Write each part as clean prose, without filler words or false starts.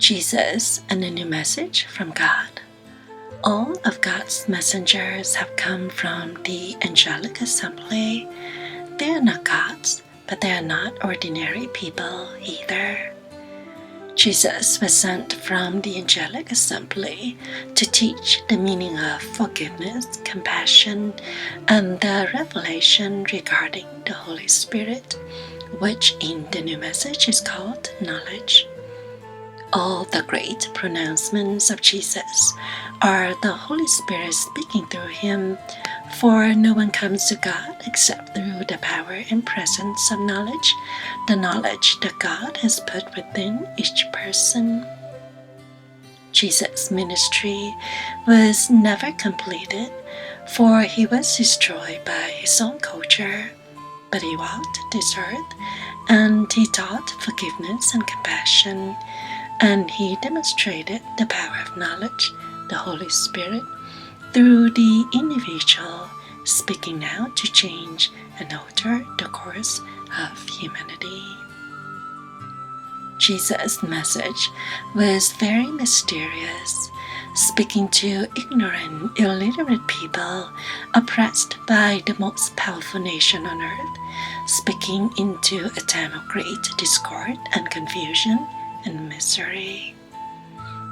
Jesus and a new message from God. All of God's messengers have come from the Angelic Assembly. They are not gods, but they are not ordinary people either. Jesus was sent from the Angelic Assembly to teach the meaning of forgiveness, compassion, and the revelation regarding the Holy Spirit, which in the new message is called knowledge. All the great pronouncements of Jesus are the Holy Spirit speaking through him, for no one comes to God except through the power and presence of knowledge, the knowledge that God has put within each person. Jesus' ministry was never completed, for he was destroyed by his own culture, but he walked this earth and he taught forgiveness and compassion, and he demonstrated the power of knowledge, the Holy Spirit, through the individual, speaking now to change and alter the course of humanity. Jesus' message was very mysterious, speaking to ignorant, illiterate people oppressed by the most powerful nation on earth, speaking into a time of great discord and confusion and misery.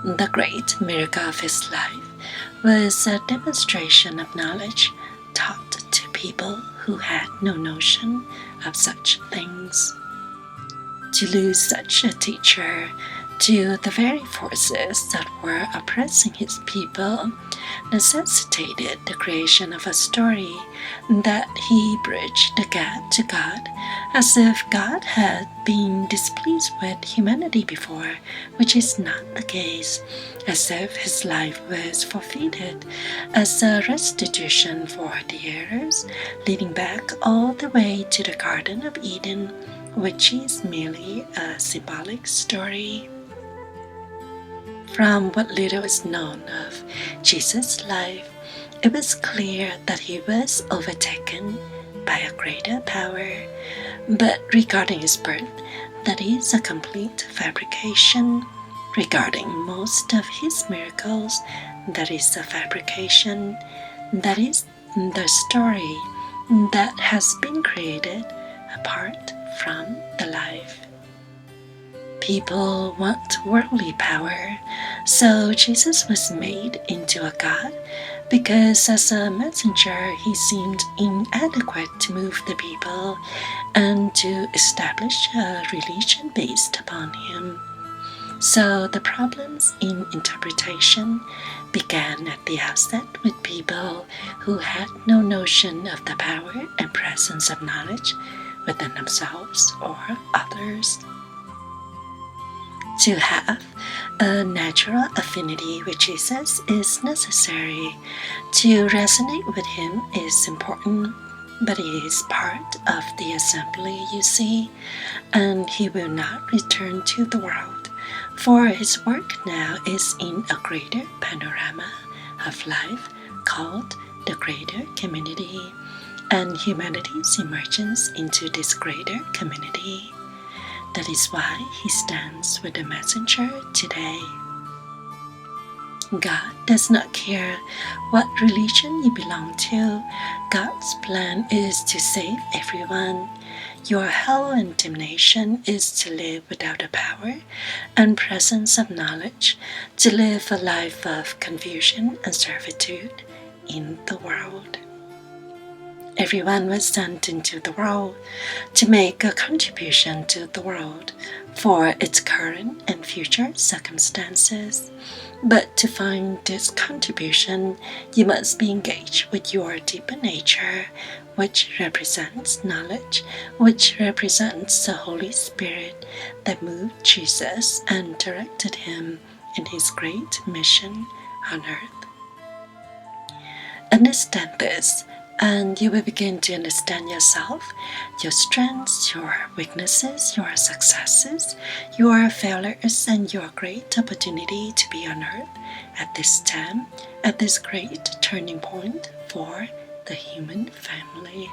The great miracle of his life was a demonstration of knowledge taught to people who had no notion of such things. To lose such a teacher to the very forces that were oppressing his people necessitated the creation of a story that he bridged the gap to God, as if God had been displeased with humanity before, which is not the case, as if his life was forfeited as a restitution for the errors, leading back all the way to the Garden of Eden, which is merely a symbolic story. From what little is known of Jesus' life, it was clear that he was overtaken by a greater power, but regarding his birth, that is a complete fabrication. Regarding most of his miracles, that is a fabrication. That is the story that has been created apart from the life. People want worldly power, so Jesus was made into a god because as a messenger he seemed inadequate to move the people and to establish a religion based upon him. So the problems in interpretation began at the outset with people who had no notion of the power and presence of knowledge within themselves or others. To have a natural affinity with Jesus is necessary. To resonate with him is important, but he is part of the assembly, you see, and he will not return to the world, for his work now is in a greater panorama of life called the greater community, and humanity's emergence into this greater community. That is why he stands with the messenger today. God does not care what religion you belong to. God's plan is to save everyone. Your hell and damnation is to live without the power and presence of knowledge, to live a life of confusion and servitude in the world. Everyone was sent into the world to make a contribution to the world for its current and future circumstances. But to find this contribution, you must be engaged with your deeper nature, which represents knowledge, which represents the Holy Spirit that moved Jesus and directed him in his great mission on earth. Understand this, and you will begin to understand yourself, your strengths, your weaknesses, your successes, your failures, and your great opportunity to be on earth at this time, at this great turning point for the human family.